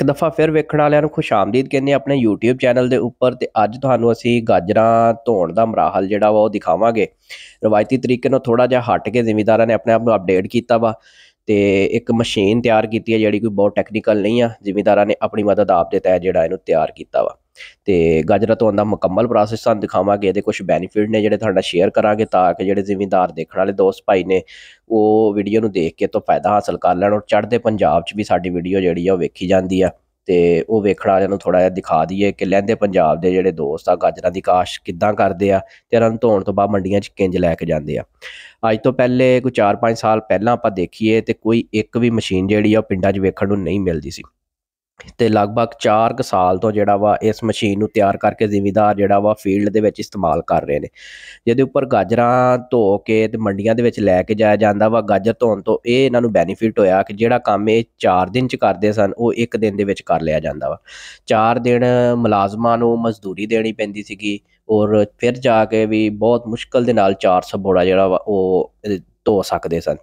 दफ़ा फिर वेखण वालिਆਂ ਨੂੰ खुश आमदीद कहने अपने यूट्यूब चैनल के उपर। तो अज तुहानूं असीं गाजरां धोण दा मराहल जिहड़ा वा ओह दिखावांगे। रवायती तरीके नाल थोड़ा जिहा हट के जिमींदारां ने अपने आप नूं अपडेट कीता वा ते एक मशीन तैयार की है जिहड़ी कोई बहुत टैक्नीकल नहीं आ। जिमींदारां ने अपनी मदद आप दे तहत जिहड़ा इहनूं तैयार कीता वा ते गाजरां धोण दा मुकम्मल प्रोसैस तुहानूं दिखावांगे। इहदे कुछ बेनीफिट ने जिहड़े तुहाडे नाल शेयर करांगे ताकि जिहड़े जिमींदार देखण वाले दोस्त भाई ने ਉਹ ਵੀਡੀਓ ਨੂੰ ਦੇਖ ਕੇ ਤੋਂ ਫਾਇਦਾ ਹਾਸਲ ਕਰ ਲੈਣ। ਔਰ ਚੜ੍ਹਦੇ ਪੰਜਾਬ 'ਚ ਵੀ ਸਾਡੀ ਵੀਡੀਓ ਜਿਹੜੀ ਆ ਉਹ ਵੇਖੀ ਜਾਂਦੀ ਆ ਤੇ ਉਹ ਵੇਖਣ ਵਾਲਿਆਂ ਨੂੰ ਥੋੜ੍ਹਾ ਜਿਹਾ ਦਿਖਾ ਦਈਏ ਕਿ ਲਹਿੰਦੇ ਪੰਜਾਬ ਦੇ ਜਿਹੜੇ ਦੋਸਤ ਆ ਗਾਜਰਾਂ ਦੀ ਕਾਸ਼ ਕਿੱਦਾਂ ਕਰਦੇ ਆ ਤੇ ਇਹਨਾਂ ਨੂੰ ਧੋਣ ਤੋਂ ਬਾਅਦ ਮੰਡੀਆਂ 'ਚ ਕਿੰਜ ਲੈ ਕੇ ਜਾਂਦੇ ਆ। ਅੱਜ ਤੋਂ ਪਹਿਲੇ ਕੋਈ 4-5 ਸਾਲ ਪਹਿਲਾਂ ਆਪਾਂ ਦੇਖੀਏ ਤੇ ਕੋਈ ਇੱਕ ਵੀ ਮਸ਼ੀਨ ਜਿਹੜੀ ਆ ਉਹ ਪਿੰਡਾਂ 'ਚ ਵੇਖਣ ਨੂੰ ਨਹੀਂ ਮਿਲਦੀ ਸੀ ਤੇ ਲਗਭਗ 4 ਕੁ ਸਾਲ ਤੋਂ ਜਿਹੜਾ ਵਾ ਇਸ ਮਸ਼ੀਨ ਨੂੰ ਤਿਆਰ ਕਰਕੇ ਜ਼ਿਮੀਂਦਾਰ ਜਿਹੜਾ ਵਾ ਫੀਲਡ ਦੇ ਵਿੱਚ ਇਸਤੇਮਾਲ ਕਰ ਰਹੇ ਨੇ। ਜਿਹਦੇ ਉੱਪਰ ਗਾਜਰਾਂ ਧੋ ਕੇ ਤੇ ਮੰਡੀਆਂ ਦੇ ਵਿੱਚ ਲੈ ਕੇ ਜਾਇਆ ਜਾਂਦਾ ਵਾ। ਗਾਜਰ ਧੋਣ ਤੋਂ ਇਹ ਇਹਨਾਂ ਨੂੰ ਬੈਨੀਫਿਟ ਹੋਇਆ ਕਿ ਜਿਹੜਾ ਕੰਮ ਇਹ 4 ਦਿਨ 'ਚ ਕਰਦੇ ਸਨ ਉਹ 1 ਦਿਨ ਦੇ ਵਿੱਚ ਕਰ ਲਿਆ ਜਾਂਦਾ ਵਾ। 4 ਦਿਨ ਮੁਲਾਜ਼ਮਾਂ ਨੂੰ ਮਜ਼ਦੂਰੀ ਦੇਣੀ ਪੈਂਦੀ ਸੀਗੀ ਔਰ ਫਿਰ ਜਾ ਕੇ ਵੀ ਬਹੁਤ ਮੁਸ਼ਕਿਲ ਦੇ ਨਾਲ 400 ਬੋੜਾ ਜਿਹੜਾ ਵਾ ਉਹ ਧੋ ਸਕਦੇ ਸਨ।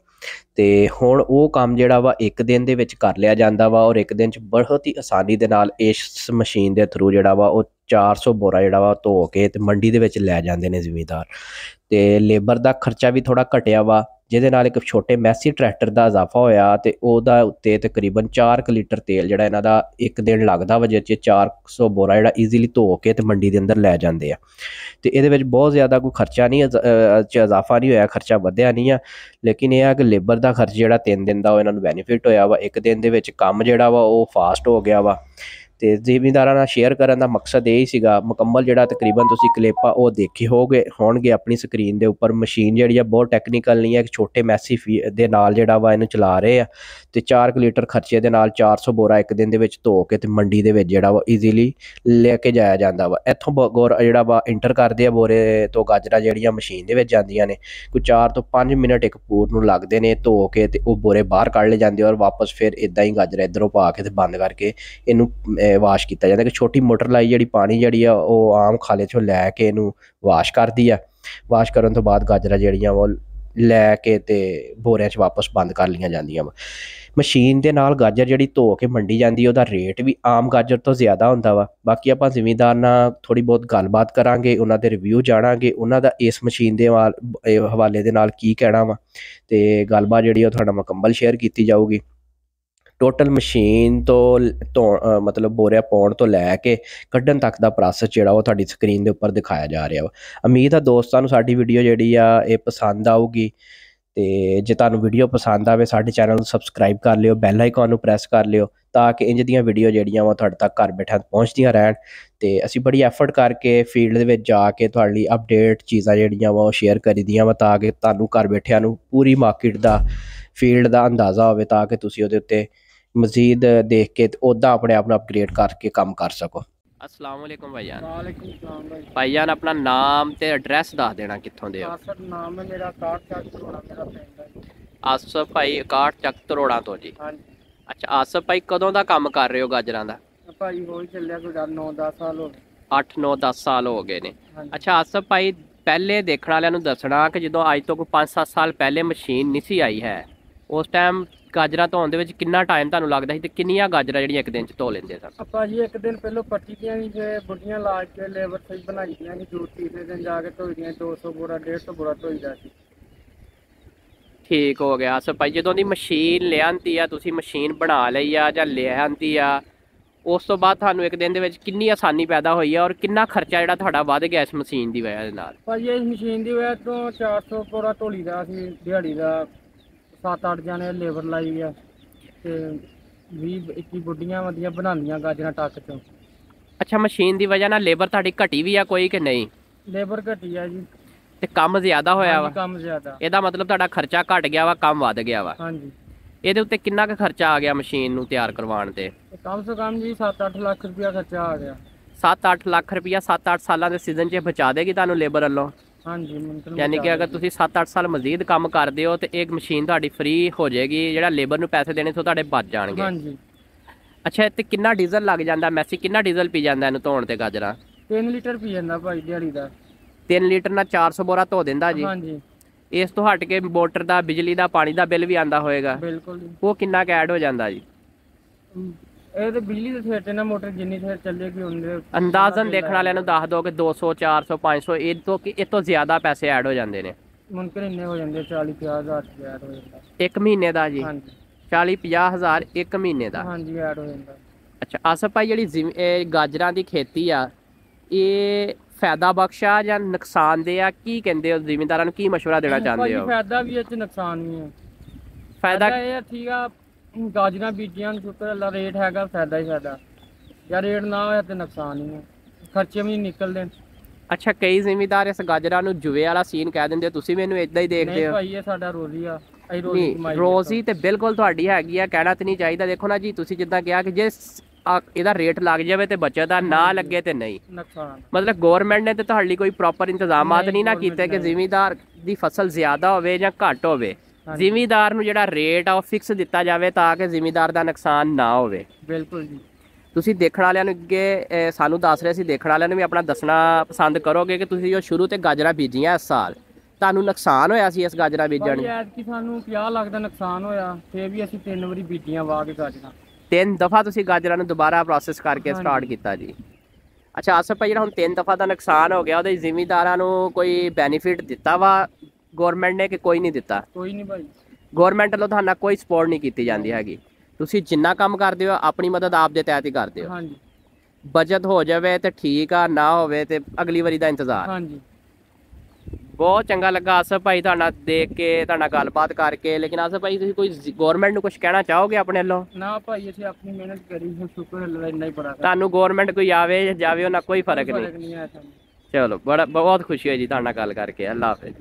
ਤੇ ਹੁਣ ਉਹ ਕੰਮ ਜਿਹੜਾ ਵਾ 1 ਦਿਨ ਦੇ ਵਿੱਚ ਕਰ ਲਿਆ ਜਾਂਦਾ ਵਾ ਔਰ 1 ਦਿਨ 'ਚ ਬਹੁਤ ਹੀ ਆਸਾਨੀ ਦੇ ਨਾਲ ਇਸ ਮਸ਼ੀਨ ਦੇ ਥਰੂ ਜਿਹੜਾ ਵਾ ਉਹ 400 ਬੋਰਾ ਜਿਹੜਾ ਵਾ ਧੋ ਕੇ ਤੇ ਮੰਡੀ ਦੇ ਵਿੱਚ ਲੈ ਜਾਂਦੇ ਨੇ ਜ਼ਿਮੀਂਦਾਰ। ਤੇ ਲੇਬਰ ਦਾ ਖਰਚਾ ਵੀ ਥੋੜ੍ਹਾ ਘਟਿਆ ਵਾ ਜਿਹਦੇ ਨਾਲ ਇੱਕ ਛੋਟੇ ਮੈਸੀ ਟਰੈਕਟਰ ਦਾ ਇਜ਼ਾਫਾ ਹੋਇਆ ਤੇ ਉਹਦਾ ਉੱਤੇ ਤਕਰੀਬਨ 4 ਲੀਟਰ ਤੇਲ ਜਿਹੜਾ ਇਹਨਾਂ ਦਾ 1 ਦਿਨ ਲੱਗਦਾ ਵਾ, ਜਿਸ 'ਚ 400 ਬੋਰਾ ਜਿਹੜਾ ਈਜ਼ੀਲੀ ਧੋ ਕੇ ਤੇ ਮੰਡੀ ਦੇ ਅੰਦਰ ਲੈ ਜਾਂਦੇ ਆ। ਤੇ ਇਹਦੇ ਵਿੱਚ ਬਹੁਤ ਜ਼ਿਆਦਾ ਕੋਈ ਖਰਚਾ ਨਹੀਂ ਇਜ਼ਾਫਾ ਨਹੀਂ ਹੋਇਆ, ਖਰਚਾ ਵਧਿਆ ਨਹੀਂ ਆ। ਲੇਕਿਨ ਇਹ ਆ ਕਿ ਲੇਬਰ ਦਾ ਖਰਚ ਜਿਹੜਾ 3 ਦਿਨ ਦਾ ਉਹ ਇਹਨਾਂ ਨੂੰ ਬੈਨੀਫਿਟ ਹੋਇਆ ਵਾ। 1 ਦਿਨ ਦੇ ਵਿੱਚ ਕੰਮ ਜਿਹੜਾ ਵਾ ਉਹ ਫਾਸਟ ਹੋ ਗਿਆ ਵਾ। ਤੇ ਜ਼ਿਮੀਂਦਾਰਾਂ ਨਾਲ ਸ਼ੇਅਰ ਕਰਨ ਦਾ ਮਕਸਦ ਇਹ ਹੀ ਸੀਗਾ। ਮੁਕੰਮਲ ਜਿਹੜਾ ਤਕਰੀਬਨ ਤੁਸੀਂ ਕਲਿੱਪ ਆ ਉਹ ਦੇਖੇ ਹੋਣਗੇ ਆਪਣੀ ਸਕਰੀਨ ਦੇ ਉੱਪਰ। ਮਸ਼ੀਨ ਜਿਹੜੀ ਆ ਬਹੁਤ ਟੈਕਨੀਕਲ ਨਹੀਂ ਹੈ, ਇੱਕ ਛੋਟੇ ਮੈਸੀ ਦੇ ਨਾਲ ਜਿਹੜਾ ਵਾ ਇਹਨੂੰ ਚਲਾ ਰਹੇ ਆ ਤੇ 4 ਲੀਟਰ ਖਰਚੇ ਦੇ ਨਾਲ 400 ਬੋਰਾ 1 ਦਿਨ ਦੇ ਵਿੱਚ ਧੋ ਕੇ ਤੇ ਮੰਡੀ ਦੇ ਵਿੱਚ ਜਿਹੜਾ ਵਾ ਈਜ਼ੀਲੀ ਲੈ ਕੇ ਜਾਇਆ ਜਾਂਦਾ ਵਾ। ਇੱਥੋਂ ਜਿਹੜਾ ਵਾ ਇੰਟਰ ਕਰਦੇ ਆ ਬੋਰੇ ਤੋਂ ਗਾਜਰਾਂ ਜਿਹੜੀਆਂ ਮਸ਼ੀਨ ਦੇ ਵਿੱਚ ਜਾਂਦੀਆਂ ਨੇ। ਕੋਈ 4 ਤੋਂ 5 ਮਿੰਟ ਇੱਕ ਪੂਰ ਨੂੰ ਲੱਗਦੇ ਨੇ ਧੋ ਕੇ ਤੇ ਉਹ ਬੋਰੇ ਬਾਹਰ ਕੱਢ ਲਏ ਜਾਂਦੇ ਔਰ ਵਾਪਸ ਫਿਰ ਇੱਦਾਂ ਹੀ ਗਾਜਰਾਂ ਇੱਧਰੋਂ ਪਾ ਕੇ ਤੇ ਬੰਦ ਕਰਕੇ ਇਹਨੂੰ ਵਾਸ਼ ਕੀਤਾ ਜਾਂਦਾ। ਕਿ ਛੋਟੀ ਮੋਟਰ ਲਾਈ ਜਿਹੜੀ ਪਾਣੀ ਜਿਹੜੀ ਆ ਉਹ ਆਮ ਖਾਲੇ 'ਚੋਂ ਲੈ ਕੇ ਇਹਨੂੰ ਵਾਸ਼ ਕਰਦੀ ਆ। ਵਾਸ਼ ਕਰਨ ਤੋਂ ਬਾਅਦ ਗਾਜਰਾਂ ਜਿਹੜੀਆਂ ਉਹ ਲੈ ਕੇ ਤੇ ਬੋਰਿਆਂ 'ਚ ਵਾਪਸ ਬੰਦ ਕਰ ਲਈਆਂ ਜਾਂਦੀਆਂ ਵਾ। ਮਸ਼ੀਨ ਦੇ ਨਾਲ ਗਾਜਰ ਜਿਹੜੀ ਧੋ ਕੇ ਮੰਡੀ ਜਾਂਦੀ ਉਹਦਾ ਰੇਟ ਵੀ ਆਮ ਗਾਜਰ ਤੋਂ ਜ਼ਿਆਦਾ ਹੁੰਦਾ ਵਾ। ਬਾਕੀ ਆਪਾਂ ਜ਼ਿਮੀਂਦਾਰ ਨਾਲ ਥੋੜ੍ਹੀ ਬਹੁਤ ਗੱਲਬਾਤ ਕਰਾਂਗੇ, ਉਹਨਾਂ ਦੇ ਰਿਵਿਊ ਜਾਣਾਂਗੇ, ਉਹਨਾਂ ਦਾ ਇਸ ਮਸ਼ੀਨ ਦੇ ਹਵਾਲੇ ਦੇ ਨਾਲ ਕੀ ਕਹਿਣਾ ਵਾ ਤੇ ਗੱਲਬਾਤ ਜਿਹੜੀ ਉਹ ਤੁਹਾਡਾ ਮੁਕੰਮਲ ਸ਼ੇਅਰ ਕੀਤੀ ਜਾਊਗੀ। ਟੋਟਲ ਮਸ਼ੀਨ ਤੋਂ ਮਤਲਬ ਬੋਰਿਆ ਪਾਉਣ ਤੋਂ ਲੈ ਕੇ ਕੱਢਣ ਤੱਕ ਦਾ ਪ੍ਰੋਸੈਸ ਜਿਹੜਾ ਉਹ ਤੁਹਾਡੀ ਸਕਰੀਨ ਦੇ ਉੱਪਰ ਦਿਖਾਇਆ ਜਾ ਰਿਹਾ ਵਾ। ਉਮੀਦ ਆ ਦੋਸਤਾਂ ਨੂੰ ਸਾਡੀ ਵੀਡੀਓ ਜਿਹੜੀ ਆ ਇਹ ਪਸੰਦ ਆਊਗੀ ਤੇ ਜੇ ਤੁਹਾਨੂੰ ਵੀਡੀਓ ਪਸੰਦ ਆਵੇ ਸਾਡੇ ਚੈਨਲ ਨੂੰ ਸਬਸਕ੍ਰਾਈਬ ਕਰ ਲਿਓ, ਬੈਲ ਆਈਕਨ ਨੂੰ ਪ੍ਰੈਸ ਕਰ ਲਿਓ ਤਾਂ ਕਿ ਇੰਝ ਦੀਆਂ ਵੀਡੀਓ ਜਿਹੜੀਆਂ ਵਾ ਤੁਹਾਡੇ ਤੱਕ ਘਰ ਬੈਠਿਆਂ ਪਹੁੰਚਦੀਆਂ ਰਹਿਣ। ਤੇ ਅਸੀਂ ਬੜੀ ਐਫਰਟ ਕਰਕੇ ਫੀਲਡ ਦੇ ਵਿੱਚ ਜਾ ਕੇ ਤੁਹਾਡੇ ਲਈ ਅਪਡੇਟ ਚੀਜ਼ਾਂ ਜਿਹੜੀਆਂ ਵਾ ਉਹ ਸ਼ੇਅਰ ਕਰੀਦੀਆਂ ਵਾ ਤਾਂ ਕਿ ਤੁਹਾਨੂੰ ਘਰ ਬੈਠਿਆਂ ਨੂੰ ਪੂਰੀ ਮਾਰਕੀਟ ਦਾ ਫੀਲਡ ਦਾ ਅੰਦਾਜ਼ਾ ਹੋਵੇ ਤਾਂ ਕਿ ਤੁਸੀਂ ਉਹਦੇ ਉੱਤੇ ਮਜ਼ੀਦ ਦੇਖ ਕੇ ਉੱਦਾਂ ਆਪਣੇ ਆਪ ਨੂੰ ਅਪਗ੍ਰੇਡ ਕਰਕੇ ਕੰਮ ਕਰ ਸਕੋ। अस्सलाम वालेकुम भाईजान। वालेकुम सलाम भाई। भाईजान अपना नाम ते एड्रैस दस देना कित्थों दे हो? आसफ नाम है मेरा, काट चक तरोड़ा मेरा पिंड है। आसफ भाई काट चक तरोड़ा तो जी। हाँ जी। अच्छा आसफ भाई कदों दा काम कर रहे हो गाजरां दा? भाई हो ही चलिया कोई 9-10 साल हो गए। 8-9-10 साल हो गए ने। हाँ। अच्छा आसफ भाई पहले देखने वालियां नूं दसना कि जो अज तो कोई 5-7 साल पहले मशीन नहीं सी आई है उस टाइम गाजरां धोण दे विच कितना टाइम तुहानूं लगदा सी ते किन्नियां गाजरां जिहड़ियां एक दिन च धो लैंदे सन? भाजी 1 दिन पहलों पट्टी दियां भी जे बुढ़ियां ला के लेबर सही बनाई दियां सी, दूर तीसरे दिन जाके धोई दियां 200 बोरा 150 बोरा धोई दा सी। ठीक हो गया आसफ भाई। जदों दी मशीन लिआंदी आ तुसीं मशीन बना लई आ जां लिआंदी आ उस तो बाद थानू 1 दिन दे विच किन्नी आसानी पैदा होई है और किन्ना खर्चा जिहड़ा तुहाडा वध गया इस मशीन दी वजह दे नाल? भाजी इस मशीन दी वजह तो 400 बोरा ढोली दा सी दिहाड़ी दा। 7-8 जने लेबर लाई है ते 20-21 बुढ़ियां वधियां बनांदियां गाजरां टक चों। अच्छा मशीन दी वजह नाल लेबर तुहाडी घटी भी आ कोई कि नहीं? लेबर घटी है जी ते काम ज़्यादा होया वा? काम ज़्यादा। ਇਹਦਾ ਮਤਲਬ ਤੁਹਾਡਾ ਖਰਚਾ ਘਟ ਗਿਆ ਵਾ, ਕੰਮ ਵੱਧ ਗਿਆ ਵਾ। हाँ जी। ਇਹਦੇ ਉੱਤੇ ਕਿੰਨਾ ਕੁ ਖਰਚਾ ਆ ਗਿਆ ਮਸ਼ੀਨ ਨੂੰ ਤਿਆਰ ਕਰਵਾਉਣ ਤੇ? कम से कम जी 7-8 लाख रुपया खर्चा आ गया। 7-8 ਲੱਖ ਰੁਪਇਆ 7-8 ਸਾਲਾਂ ਦੇ ਸੀਜ਼ਨ 'ਚ ਬਚਾ ਦੇਗੀ ਤੁਹਾਨੂੰ ਲੇਬਰ ਵੱਲੋਂ? हाँ जी। यानी कि अगर तुसीं 7-8 साल मजीद काम करते हो तो एक मशीन तुहाडी फ्री हो जाएगी, जिहड़ा लेबर नूं पैसे देने तो तुहाडे बच जाणगे। हाँ जी। अच्छा ते किन्ना डीजल लग जांदा? मैसी किन्ना डीजल पी जांदा इहनूं धोण ते गाजरां? 3 लीटर पी जांदा भाई दिहाड़ी दा। 3 लीटर नाल 400 बोरा धो दिंदा जी? हाँ जी। इस तो हट के मोटर दा बिजली दा पानी दा बिल भी आंदा होएगा? बिल्कुल जी। वो किन्ना क ऐड हो जांदा जी? ਇਹ ਤੇ ਬਿਜਲੀ ਦੇ ਸਿਰ ਤੇ ਨਾ ਮੋਟਰ ਜਿੰਨੀ ਸਿਰ ਚੱਲੇਗੀ ਉਹਨੇ ਅੰਦਾਜ਼ਨ ਦੇਖਣ ਵਾਲਿਆਂ ਨੂੰ ਦੱਸ ਦਿਓ ਕਿ 200 400 500 ਇਹ ਤੋਂ ਜ਼ਿਆਦਾ ਪੈਸੇ ਐਡ ਹੋ ਜਾਂਦੇ ਨੇ ਮੁਮਕਿਨ ਇੰਨੇ ਹੋ ਜਾਂਦੇ 40-50 ਹਜ਼ਾਰ ਰੁਪਏ ਐਡ ਹੋ ਜਾਂਦਾ ਇੱਕ ਮਹੀਨੇ ਦਾ ਜੀ। ਹਾਂਜੀ 40-50 ਹਜ਼ਾਰ ਇੱਕ ਮਹੀਨੇ ਦਾ। ਹਾਂਜੀ ਐਡ ਹੋ ਜਾਂਦਾ। ਅੱਛਾ ਆਸਫ ਭਾਈ ਜਿਹੜੀ ਇਹ ਗਾਜਰਾਂ ਦੀ ਖੇਤੀ ਆ ਇਹ ਫਾਇਦਾ ਬਖਸ਼ ਆ ਜਾਂ ਨੁਕਸਾਨਦੇਹ ਆ, ਕੀ ਕਹਿੰਦੇ ਹੋ ਜ਼ਿਮੀਂਦਾਰਾਂ ਨੂੰ, ਕੀ ਮਸ਼ਵਰਾ ਦੇਣਾ ਚਾਹੁੰਦੇ ਹੋ? ਫਾਇਦਾ ਵੀ ਹੈ ਤੇ ਨੁਕਸਾਨ ਵੀ ਹੈ। ਫਾਇਦਾ ਇਹ ਆ ਠੀਕ ਆ, ਗਾਜਰਾਂ ਬੀਜੀਆਂ ਸ਼ੁਕਰ ਰੇਟ ਹੈਗਾ, ਫਾਇਦਾ ਹੀ ਫਾਇਦਾ। ਜਾਂ ਰੇਟ ਨਾ ਹੋਇਆ ਤੇ ਨੁਕਸਾਨ ਹੀ ਹੈ, ਖਰਚੇ ਵੀ ਨਹੀਂ ਨਿਕਲਦੇ। ਅੱਛਾ ਕਈ ਜ਼ਿਮੀਂਦਾਰ ਇਸ ਗਾਜਰਾਂ ਨੂੰ ਜੁਏ ਵਾਲਾ ਸੀਨ ਕਹਿ ਦਿੰਦੇ, ਤੁਸੀਂ ਮੈਨੂੰ ਇਦਾਂ ਹੀ ਦੇਖਦੇ ਨਹੀਂ ਹੋ? ਭਾਈ ਇਹ ਸਾਡਾ ਰੋਜ਼ੀ ਆ, ਅਸੀਂ ਰੋਜ਼ੀ ਨਹੀਂ ਕਮਾਈ ਰੋਜ਼ੀ ਤੇ ਬਿਲਕੁਲ ਤੁਹਾਡੀ ਹੈਗੀ ਆ, ਕਹਿਣਾ ਤੇ ਨਹੀਂ ਚਾਹੀਦਾ। ਦੇਖੋ ਨਾ ਜੀ ਤੁਸੀਂ ਜਿੱਦਾਂ ਕਿਹਾ ਕਿ ਜੇ ਇਹਦਾ ਰੇਟ ਲੱਗ ਜਾਵੇ ਤੇ ਬਚਤ ਆ, ਨਾ ਲੱਗੇ ਤੇ ਨਹੀਂ। ਨੁਕਸਾਨ ਮਤਲਬ ਗਵਰਨਮੈਂਟ ਨੇ ਤੇ ਤੁਹਾਡੇ ਲਈ ਕੋਈ ਪ੍ਰੋਪਰ ਇੰਤਜ਼ਾਮਾਤ ਨਹੀਂ ਨਾ ਕੀਤੇ ਕਿ ਜ਼ਿਮੀਂਦਾਰ ਦੀ ਫਸਲ ਜ਼ਿਆਦਾ ਹੋਵੇ ਜਾਂ ਘੱਟ ਹੋਵੇ। ਜ਼ਿਮੀਂਦਾਰ ਨੂੰ ਜਿਹੜਾ ਰੇਟ ਆ ਉਹ ਫਿਕਸ ਦਿੱਤਾ ਜਾਵੇ ਤਾਂ ਕਿ ਜ਼ਿਮੀਂਦਾਰ ਦਾ ਨੁਕਸਾਨ ਨਾ ਹੋਵੇ। ਬਿਲਕੁਲ ਜੀ। ਤੁਸੀਂ ਦੇਖਣ ਵਾਲਿਆਂ ਨੂੰ ਅੱਗੇ ਸਾਨੂੰ ਦੱਸ ਰਹੇ ਸੀ, ਦੇਖਣ ਵਾਲਿਆਂ ਨੂੰ ਵੀ ਆਪਣਾ ਦੱਸਣਾ ਪਸੰਦ ਕਰੋਗੇ ਕਿ ਤੁਸੀਂ ਜੋ ਸ਼ੁਰੂ ਤੇ ਗਾਜਰਾਂ ਬੀਜੀਆਂ ਇਸ ਸਾਲ ਤੁਹਾਨੂੰ ਨੁਕਸਾਨ ਹੋਇਆ ਸੀ ਇਸ ਗਾਜਰਾਂ ਬੀਜਣ ਨੂੰ? ਐਤਕੀ ਸਾਨੂੰ 50 ਲੱਖ ਦਾ ਨੁਕਸਾਨ ਹੋਇਆ, ਫੇਰ ਵੀ ਅਸੀਂ 3 ਵਾਰੀ ਬੀਜੀਆਂ ਵਾਹ ਕੇ ਗਾਜਰਾਂ। 3 ਦਫਾ ਤੁਸੀਂ ਗਾਜਰਾਂ ਨੂੰ ਦੁਬਾਰਾ ਪ੍ਰੋਸੈਸ ਕਰਕੇ ਸਟਾਰਟ ਕੀਤਾ ਜੀ। ਅੱਛਾ ਆਸਫ ਭਾਈ ਜਿਹੜਾ ਹੁਣ 3 ਦਫਾ ਦਾ ਨੁਕਸਾਨ ਹੋ ਗਿਆ ਉਹਦੇ ਜ਼ਿਮੀਂਦਾਰਾਂ ਨੂੰ ਕੋਈ ਬੈਨੀਫਿਟ ਦਿੱਤਾ ਵਾ ਗਵਰਨਮੈਂਟ ਨੇ ਕਿ ਕੋਈ ਨਹੀਂ ਦਿੱਤਾ? ਕੋਈ ਨਹੀਂ ਭਾਈ, ਗਵਰਨਮੈਂਟ ਵੱਲੋਂ ਤੁਹਾਨੂੰ ਕੋਈ ਸਪੋਰਟ ਨਹੀਂ ਕੀਤੀ ਜਾਂਦੀ ਹੈਗੀ। ਤੁਸੀਂ ਜਿੰਨਾ ਕੰਮ ਕਰਦੇ ਹੋ ਆਪਣੀ ਮਦਦ ਆਪ ਦੇ ਤਹਿਤ ਹੀ ਕਰਦੇ ਹੋ। ਹਾਂਜੀ ਬਚਤ ਹੋ ਜਾਵੇ ਤੇ ਠੀਕ ਆ, ਨਾ ਹੋਵੇ ਤੇ ਅਗਲੀ ਵਾਰੀ ਦਾ ਇੰਤਜ਼ਾਰ। ਹਾਂਜੀ ਬਹੁਤ ਚੰਗਾ ਲੱਗਾ ਆਸਫ ਭਾਈ ਤੁਹਾਡਾ ਦੇਖ ਕੇ, ਤੁਹਾਡਾ ਗੱਲਬਾਤ ਕਰਕੇ। ਲੇਕਿਨ ਆਸਫ ਭਾਈ ਤੁਸੀਂ ਕੋਈ ਗਵਰਨਮੈਂਟ ਨੂੰ ਕੁਝ ਕਹਿਣਾ ਚਾਹੋਗੇ ਆਪਣੇ ਵੱਲੋਂ? ਨਾ ਭਾਈ ਅਸੀਂ ਆਪਣੀ ਮਿਹਨਤ ਕਰੀ, ਸ਼ੁਕਰ ਅੱਲਾ ਇੰਨਾ ਹੀ ਬੜਾ। ਤੁਹਾਨੂੰ ਗਵਰਨਮੈਂਟ ਕੋਈ ਆਵੇ ਜਾਂ ਜਾਵੇ ਉਹਨਾਂ ਕੋਈ ਫਰਕ ਨਹੀਂ? ਨਹੀਂ ਆਇਆ ਸਾਨੂੰ। ਚਲੋ ਬਹੁਤ ਖੁਸ਼ੀ ਹੋਈ ਜੀ ਤੁਹਾਡੇ ਨਾਲ ਗੱਲ ਕਰਕੇ। ਅੱਲਾ ਹਾਫਿਜ਼।